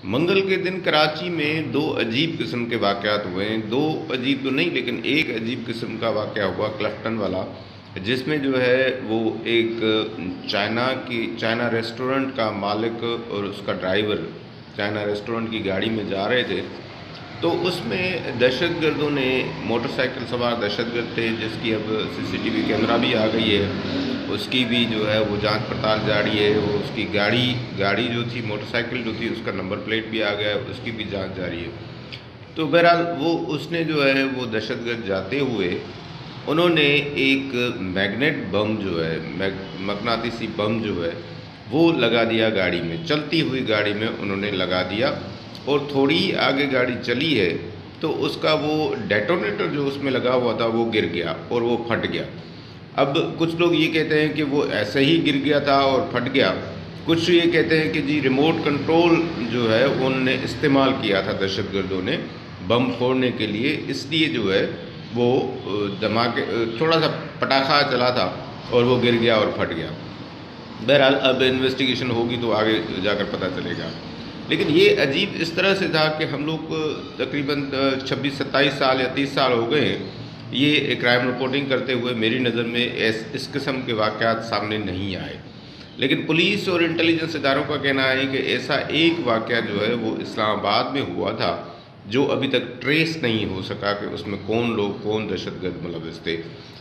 منگل کے دن کراچی میں دو عجیب قسم کے واقعات ہوئے ہیں۔ دو عجیب تو نہیں لیکن ایک عجیب قسم کا واقعہ ہوا کلفٹن والا، جس میں جو ہے وہ ایک چائنا ریسٹورنٹ کا مالک اور اس کا ڈرائیور چائنا ریسٹورنٹ کی گاڑی میں جا رہے تھے، تو اس میں دہشت گردوں نے موٹر سائیکل سوار دہشت گرد تھے، جس کی اب CCTV کیمرہ بھی آ گئی ہے، اس کی بھی جو ہے وہ جانچ پڑتال جاری ہے۔ وہ اس کی گاڑی جو تھی، موٹر سائیکل جو تھی، اس کا نمبر پلیٹ بھی آ گیا ہے، اس کی بھی جانچ جاری ہے۔ تو بہرحال اس نے جو ہے وہ دہشت گرد جاتے ہوئے انہوں نے ایک میگنیٹ بم جو ہے، مقناطیسی بم جو ہے وہ لگا دیا گاڑی میں، چلتی ہوئی گاڑی میں انہوں نے لگا دیا، اور تھوڑی آگے گاڑی چلی ہے تو اس کا وہ ڈیٹونیٹر جو اس میں لگا ہوا تھا وہ گر گیا اور وہ پھٹ گیا۔ اب کچھ لوگ یہ کہتے ہیں کہ وہ ایسے ہی گر گیا تھا اور پھٹ گیا، کچھ یہ کہتے ہیں کہ جی ریموٹ کنٹرول جو ہے انہوں نے استعمال کیا تھا دہشت گردوں نے بم پھوڑنے کے لیے، اس لیے جو ہے وہ دھماکے تھوڑا سا پٹاخہ چلا تھا اور وہ گر گیا اور پھٹ گیا۔ بہرحال اب انویسٹیگیشن ہوگی تو آگے جا کر پتہ چلے گا، لیکن یہ عجیب اس طرح سے تھا کہ ہم لوگ تقریباً 26-27 سال یا 30 سال ہو گئے ہیں یہ کرائم رپورٹنگ کرتے ہوئے، میری نظر میں اس قسم کے واقعات سامنے نہیں آئے، لیکن پولیس اور انٹیلیجنس اداروں کا کہنا ہے کہ ایسا ایک واقعہ جو ہے وہ اسلام آباد میں ہوا تھا جو ابھی تک ٹریس نہیں ہو سکا کہ اس میں کون دہشت گرد ملوث تھے،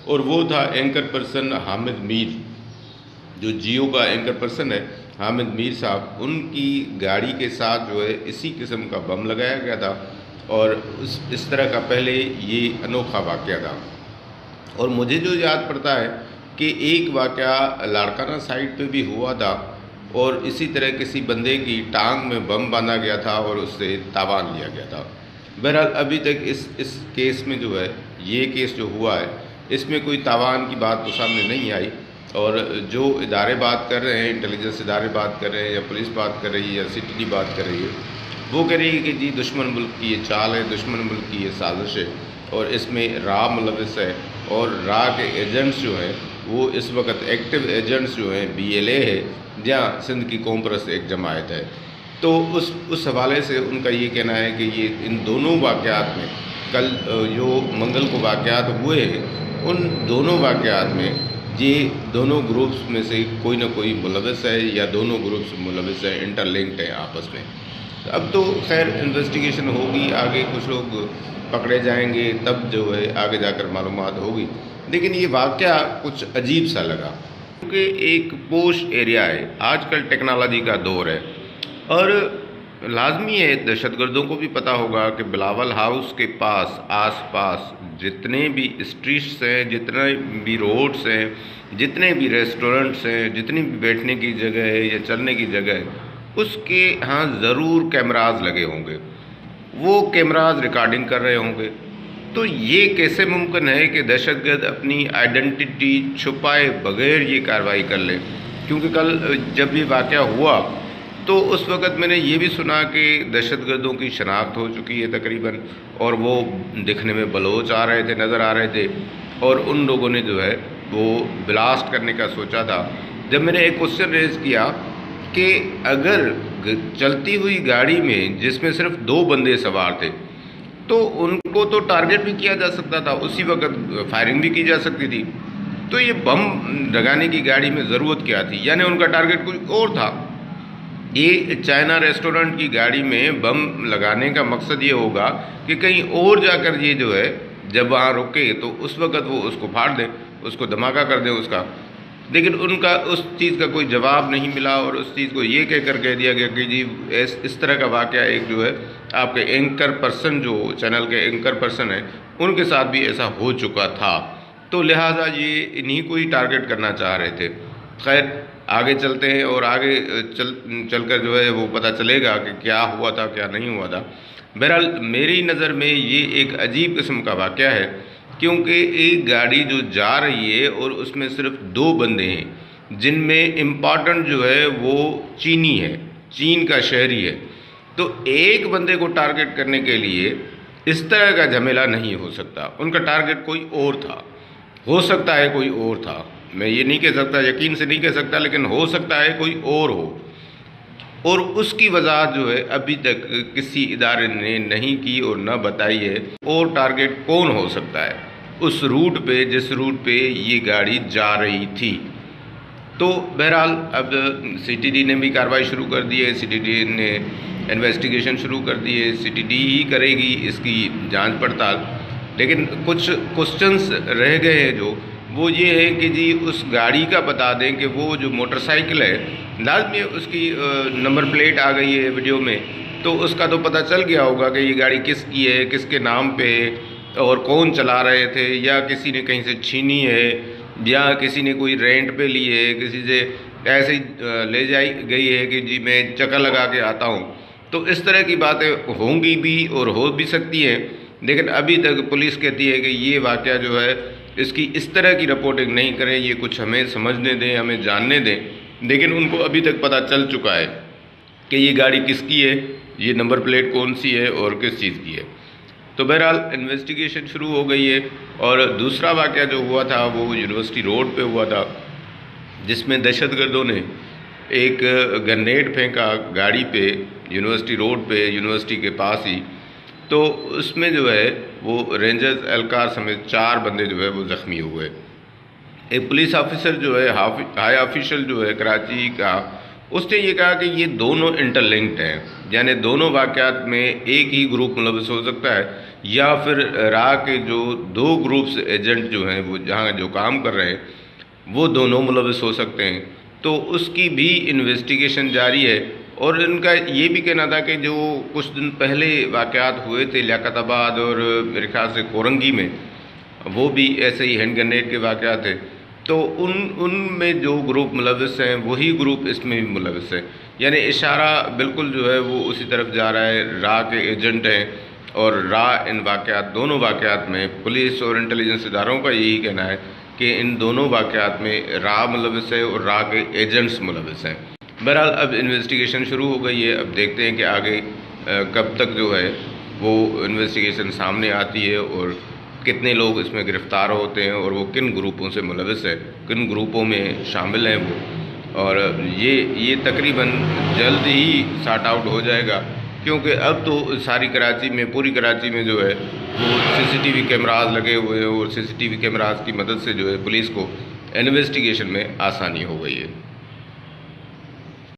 اور وہ تھا اینکر پرسن حامد میر، جو جیو کا اینکر پرسن ہے حامد میر صاحب، ان کی گاڑی کے ساتھ جو ہے اسی قسم کا بم لگایا گیا تھا، اور اس طرح کا پہلے یہ انوکھا واقعہ تھا۔ اور مجھے جو یاد پڑتا ہے کہ ایک واقعہ لاڑکانہ سائٹ پہ بھی ہوا تھا، اور اسی طرح کسی بندے کی ٹانگ میں بم باندھا گیا تھا اور اس سے تاوان لیا گیا تھا۔ بہرحال ابھی تک اس کیس میں جو ہے، یہ کیس جو ہوا ہے، اس میں کوئی تاوان کی بات تو سامنے نہیں آئی، اور جو ادارے بات کر رہے ہیں، انٹیلیجنس ادارے بات کر رہے ہیں، یا پولیس بات کر رہی ہے، یا CTD بات کر رہی ہے، وہ کہہ رہی ہے کہ جی دشمن ملک کی یہ چال ہے، دشمن ملک کی یہ سازش ہے، اور اس میں را ملوث ہے، اور را کے ایجنٹس جو ہیں وہ اس وقت ایکٹیو ایجنٹس جو ہیں BLA ہے، یا سندھ کی قوم پرست ایک جماعت ہے۔ تو اس حوالے سے ان کا یہ کہنا ہے کہ یہ ان دونوں واقعات میں، کل جو منگل کو واقعات ہوئے ہیں، ان دونوں واقعات میں یہ دونوں گروپس میں سے کوئی نہ کوئی ملوث ہے، یا دونوں گروپس ملوث ہیں، انٹر لنکڈ ہیں آپس میں۔ اب تو خیر انویسٹیگیشن ہوگی، آگے کچھ لوگ پکڑے جائیں گے، تب جو ہے آگے جا کر معلومات ہوگی، لیکن یہ واقعہ کچھ عجیب سا لگا، کیونکہ ایک پوش ایریا ہے، آج کل ٹیکنالوجی کا دور ہے، اور لازمی ہے دہشت گردوں کو بھی پتہ ہوگا کہ بلاول ہاؤس کے آس پاس جتنے بھی اسٹریٹس ہیں، جتنے بھی روڈس ہیں، جتنے بھی ریسٹورنٹس ہیں، جتنی بھی بیٹھنے کی جگہ ہے یا چلنے کی جگہ ہے، اس کے ہاں ضرور کیمراز لگے ہوں گے، وہ کیمراز ریکارڈنگ کر رہے ہوں گے۔ تو یہ کیسے ممکن ہے کہ دہشت گرد اپنی آئیڈینٹی چھپائے بغیر یہ کارروائی کر لیں؟ کیونکہ کل جب یہ واقعہ ہوا تو اس وقت میں نے یہ بھی سنا کہ دہشت گردوں کی شناخت ہو چکی ہے تقریباً، اور وہ دکھنے میں بلوچ نظر آ رہے تھے، اور ان لوگوں نے جو ہے وہ بلاسٹ کرنے کا سوچا تھا۔ جب میں نے ایک کوسچن ریز کیا کہ اگر چلتی ہوئی گاڑی میں جس میں صرف 2 بندے سوار تھے، تو ان کو تو ٹارگٹ بھی کیا جا سکتا تھا، اسی وقت فائرنگ بھی کی جا سکتی تھی، تو یہ بم لگانے کی گاڑی میں ضرورت کیا تھی؟ یعنی ان کا ٹارگٹ کچھ اور تھا۔ یہ چائنا ریسٹورنٹ کی گاڑی میں بم لگانے کا مقصد یہ ہوگا کہ کہیں اور جا کر یہ جو ہے جب وہاں رکے تو اس وقت وہ اس کو پھاڑ دیں، اس کو دھماکہ کر دیں اس کا، لیکن ان کا اس چیز کا کوئی جواب نہیں ملا، اور اس چیز کو یہ کہہ دیا گیا کہ جی اس طرح کا واقعہ ایک جو ہے آپ کے اینکر پرسن، جو چینل کے اینکر پرسن ہیں، ان کے ساتھ بھی ایسا ہو چکا تھا، تو لہٰذا یہ انہی کو ہی ٹارگٹ کرنا چاہ رہے تھے۔ خیر آگے چلتے ہیں، اور آگے چل کر جو ہے وہ پتہ چلے گا کہ کیا ہوا تھا کیا نہیں ہوا تھا۔ بہرحال میری نظر میں یہ ایک عجیب قسم کا واقعہ ہے، کیونکہ ایک گاڑی جو جا رہی ہے اور اس میں صرف 2 بندے ہیں، جن میں امپارٹنٹ جو ہے وہ چینی ہے، چین کا شہری ہے، تو ایک بندے کو ٹارگٹ کرنے کے لیے اس طرح کا جھمیلا نہیں ہو سکتا، ان کا ٹارگٹ کوئی اور تھا، ہو سکتا ہے کوئی اور تھا، میں یہ نہیں کہہ سکتا، یقین سے نہیں کہہ سکتا، لیکن ہو سکتا ہے کوئی اور ہو۔ اور اس کی وضاحت جو ہے ابھی تک کسی ادارے نے نہیں کی اور نہ بتائی ہے، اور ٹارگٹ کون ہو سکتا ہے اس روٹ پہ جس روٹ پہ یہ گاڑی جا رہی تھی۔ تو بہرحال اب سی ٹی ڈی نے بھی کارروائی شروع کر دی ہے، سی ٹی ڈی نے انویسٹیگیشن شروع کر دی ہے، سی ٹی ڈی ہی کرے گی اس کی جانچ پڑتال۔ لیکن کچھ کوسچنس رہ گئے ہیں جو وہ یہ ہے کہ جی اس گاڑی کا بتا دیں کہ وہ جو موٹر سائیکل ہے، لازمی اس کی نمبر پلیٹ آ گئی ہے ویڈیو میں، تو اس کا تو پتہ چل گیا ہوگا کہ یہ گاڑی کس کی ہے، کس کے نام پہ ہے، اور کون چلا رہے تھے، یا کسی نے کہیں سے چھینی ہے، یا کسی نے کوئی رینٹ پہ لی ہے، کسی سے ایسے لے جائی گئی ہے کہ جی میں چکا لگا کے آتا ہوں۔ تو اس طرح کی باتیں ہوں گی بھی اور ہو بھی سکتی ہیں، لیکن ابھی تک پولیس کہتی ہے کہ یہ واقعہ جو ہے اس کی اس طرح کی رپورٹنگ نہیں کریں، یہ کچھ ہمیں سمجھنے دیں، ہمیں جاننے دیں۔ لیکن ان کو ابھی تک پتہ چل چکا ہے کہ یہ گاڑی کس کی ہے، یہ نمبر پلیٹ کون سی ہے اور کس چیز کی ہے۔ تو بہرحال انویسٹیگیشن شروع ہو گئی ہے۔ اور دوسرا واقعہ جو ہوا تھا وہ یونیورسٹی روڈ پہ ہوا تھا، جس میں دہشت گردوں نے ایک گرنیڈ پھینکا گاڑی پہ، یونیورسٹی روڈ پہ، یونیورسٹی کے پاس ہی۔ تو اس میں جو ہے وہ رینجرز اہلکار سمیت 4 بندے جو ہے وہ زخمی ہوئے۔ ایک پولیس آفیسر جو ہے، ہائی آفیشل جو ہے کراچی کا، اس نے یہ کہا کہ یہ دونوں انٹر لنکڈ ہیں، یعنی دونوں واقعات میں ایک ہی گروپ ملوث ہو سکتا ہے، یا پھر راہ کے جو 2 گروپس ایجنٹ جو ہیں وہ جہاں جو کام کر رہے ہیں وہ دونوں ملوث ہو سکتے ہیں۔ تو اس کی بھی انویسٹیگیشن جاری ہے۔ اور ان کا یہ بھی کہنا تھا کہ جو کچھ دن پہلے واقعات ہوئے تھے لیاقت آباد اور میرے خیال سے کورنگی میں، وہ بھی ایسے ہی ہینڈ گرنیڈ کے واقعات تھے، تو ان میں جو گروپ ملوث ہیں وہی گروپ اس میں بھی ملوث ہیں، یعنی اشارہ بالکل جو ہے وہ اسی طرف جا رہا ہے۔ راہ کے ایجنٹ ہیں، اور راہ ان واقعات دونوں واقعات میں پولیس اور انٹیلیجنس اداروں کا یہی کہنا ہے کہ ان دونوں واقعات میں راہ ملوث ہے اور راہ کے ایجنٹس ملوث ہیں۔ بہرحال اب انویسٹیگیشن شروع ہو گئی ہے، اب دیکھتے ہیں کہ آگے کب تک جو ہے وہ انویسٹیگیشن سامنے آتی ہے اور کتنے لوگ اس میں گرفتار ہوتے ہیں، اور وہ کن گروپوں سے ملوث ہیں، کن گروپوں میں شامل ہیں وہ۔ اور یہ تقریباً جلد ہی سارٹ آؤٹ ہو جائے گا، کیونکہ اب تو ساری کراچی میں، پوری کراچی میں جو ہے وہ سی سی ٹی وی کیمراز لگے ہوئے ہیں، اور سی سی ٹی وی کیمراز کی مدد سے جو ہے پولیس کو انویسٹیگیشن میں آسانی ہو گئی ہے۔